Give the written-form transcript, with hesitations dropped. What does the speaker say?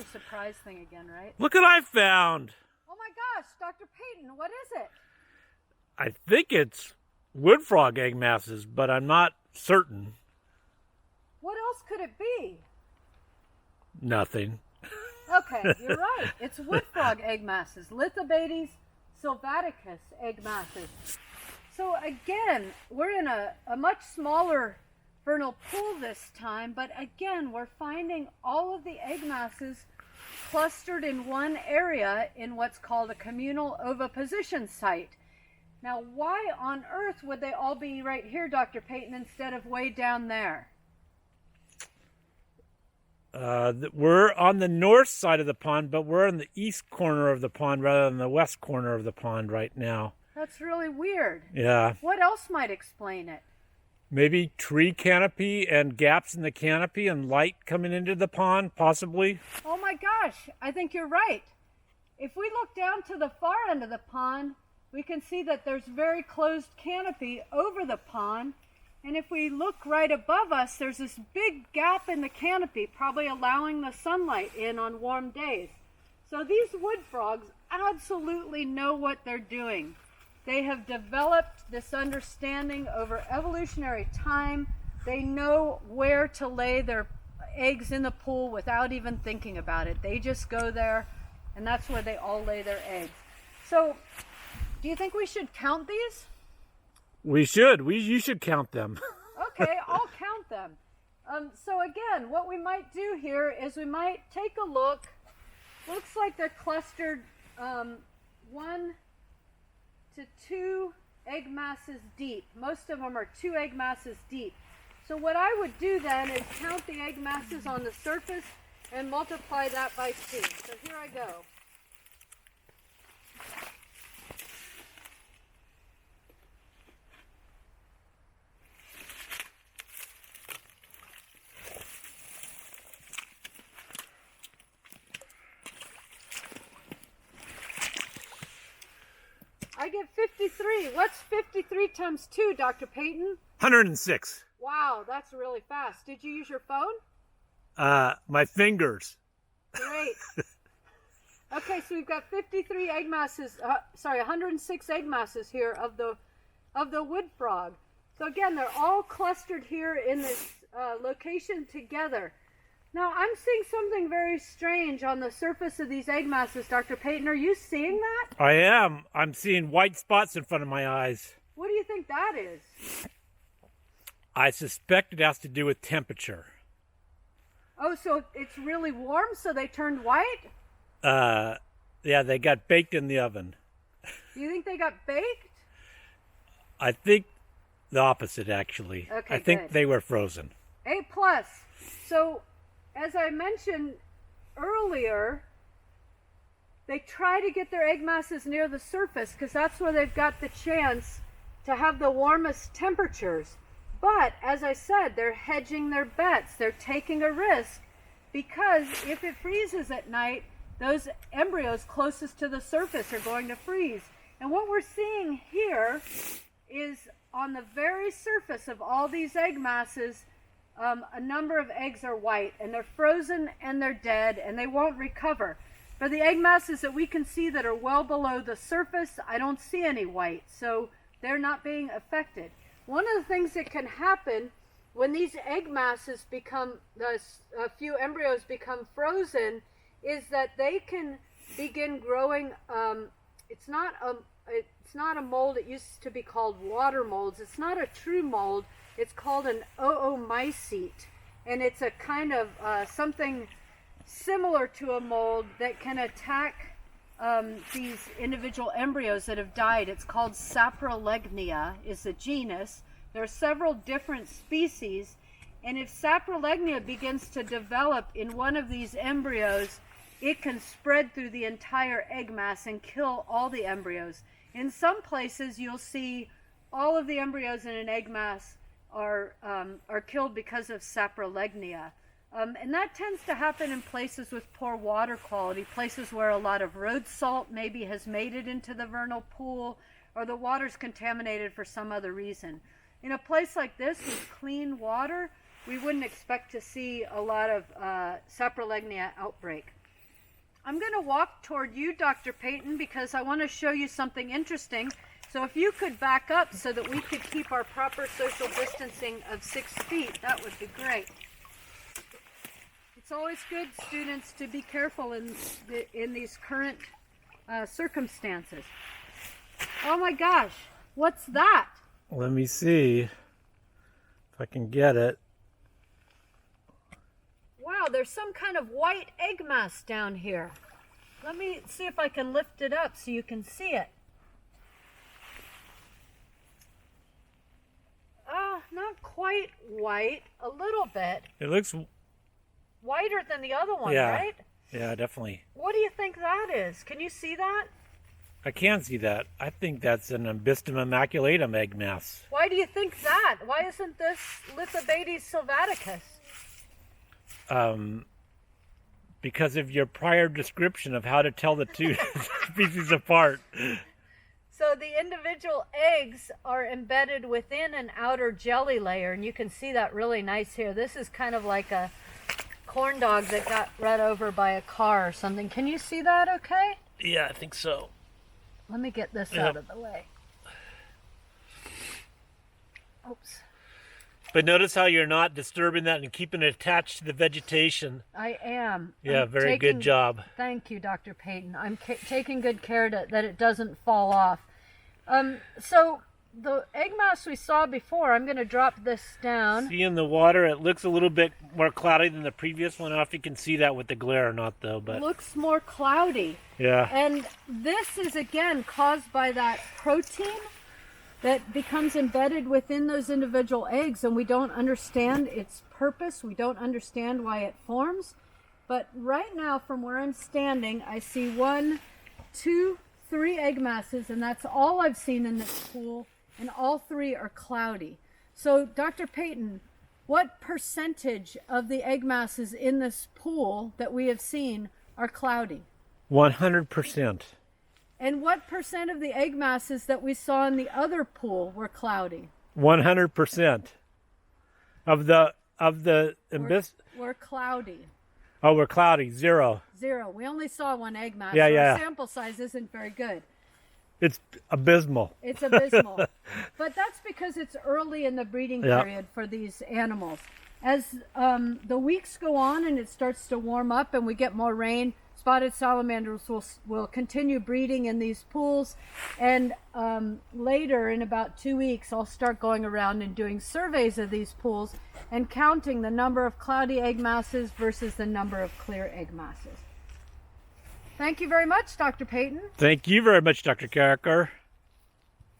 your surprise thing again, right? Look what I found. Oh my gosh, Dr. Peyton, what is it? I think it's wood frog egg masses, but I'm not certain. What else could it be? Nothing. Okay, you're right. It's wood frog egg masses, Lithobates sylvaticus egg masses. So again, we're in a much smaller vernal pool this time, but again, we're finding all of the egg masses clustered in one area in what's called a communal oviposition site. Now, why on earth would they all be right here, Dr. Peyton, instead of way down there? We're on the north side of the pond, but we're in the east corner of the pond rather than the west corner of the pond right now. That's really weird. Yeah. What else might explain it? Maybe tree canopy and gaps in the canopy and light coming into the pond, possibly. Oh my gosh, I think you're right. If we look down to the far end of the pond, we can see that there's very closed canopy over the pond. And if we look right above us, there's this big gap in the canopy, probably allowing the sunlight in on warm days. So these wood frogs absolutely know what they're doing. They have developed this understanding over evolutionary time. They know where to lay their eggs in the pool without even thinking about it. They just go there, and that's where they all lay their eggs. So, do you think we should count these? We should. You should count them. Okay, I'll count them. So again, what we might do here is we might take a look. Looks like they're clustered 1 to 2 egg masses deep. Most of them are 2 egg masses deep. So what I would do then is count the egg masses on the surface and multiply that by 2. So here I go. I get 53. What's 53 times 2, Dr. Peyton? 106. Wow, that's really fast. Did you use your phone? My fingers. Great. Okay, so we've got 53 egg masses, 106 egg masses here of the wood frog. So again, they're all clustered here in this location together. Now, I'm seeing something very strange on the surface of these egg masses, Dr. Peyton. Are you seeing that? I am. I'm seeing white spots in front of my eyes. What do you think that is? I suspect it has to do with temperature. Oh, so it's really warm, so they turned white? Yeah, they got baked in the oven. Do you think they got baked? I think the opposite, actually. Okay, I think good. they were frozen. A+. So, as I mentioned earlier, they try to get their egg masses near the surface because that's where they've got the chance to have the warmest temperatures. But, as I said, they're hedging their bets. They're taking a risk because if it freezes at night, those embryos closest to the surface are going to freeze. And what we're seeing here is on the very surface of all these egg masses, a number of eggs are white, and they're frozen and they're dead and they won't recover. For the egg masses that we can see that are well below the surface, I don't see any white, so they're not being affected. One of the things that can happen when these egg masses become, a few embryos become frozen, is that they can begin growing. It's not a mold. It used to be called water molds. It's not a true mold. It's called an oomycete, and it's a kind of something similar to a mold that can attack these individual embryos that have died. It's called Saprolegnia is the genus. There are several different species, and if Saprolegnia begins to develop in one of these embryos, it can spread through the entire egg mass and kill all the embryos. In some places, you'll see all of the embryos in an egg mass are killed because of Saprolegnia. And that tends to happen in places with poor water quality, places where a lot of road salt maybe has made it into the vernal pool, or the water's contaminated for some other reason. In a place like this with clean water, we wouldn't expect to see a lot of Saprolegnia outbreak. I'm going to walk toward you, Dr. Payton, because I want to show you something interesting. So if you could back up so that we could keep our proper social distancing of 6 feet, that would be great. It's always good, students, to be careful in these current circumstances. Oh my gosh, what's that? Let me see if I can get it. Wow, there's some kind of white egg mass down here. Let me see if I can lift it up so you can see it. Not quite white, a little bit. It looks Whiter than the other one, yeah, right? Yeah, definitely. What do you think that is? Can you see that? I can see that. I think that's an Ambystum immaculatum egg mass. Why do you think that? Why isn't this Lithobates sylvaticus? Because of your prior description of how to tell the two species apart. So the individual eggs are embedded within an outer jelly layer, and you can see that really nice here. This is kind of like a corn dog that got run over by a car or something. Can you see that okay? Yeah, I think so. Let me get this out of the way. Oops. But notice how you're not disturbing that and keeping it attached to the vegetation. I am. Yeah, very good job. Thank you, Dr. Payton. I'm taking good care that it doesn't fall off. So the egg mass we saw before, I'm going to drop this down. See in the water, it looks a little bit more cloudy than the previous one. I don't know if you can see that with the glare or not, though. But looks more cloudy. Yeah. And this is, again, caused by that protein that becomes embedded within those individual eggs, and we don't understand its purpose. We don't understand why it forms. But right now, from where I'm standing, I see 1, 2, 3 egg masses, and that's all I've seen in this pool, and all 3 are cloudy. So, Dr. Payton, what percentage of the egg masses in this pool that we have seen are cloudy? 100%. And what percent of the egg masses that we saw in the other pool were cloudy? 100% of the Were cloudy. Oh, we're cloudy. 0. 0. We only saw 1 egg mass. Yeah, so yeah. Our sample size isn't very good. It's abysmal. It's abysmal. But that's because it's early in the breeding period for these animals. As the weeks go on and it starts to warm up and we get more rain, spotted salamanders will continue breeding in these pools. And later, in about 2 weeks, I'll start going around and doing surveys of these pools and counting the number of cloudy egg masses versus the number of clear egg masses. Thank you very much, Dr. Payton. Thank you very much, Dr. Karraker.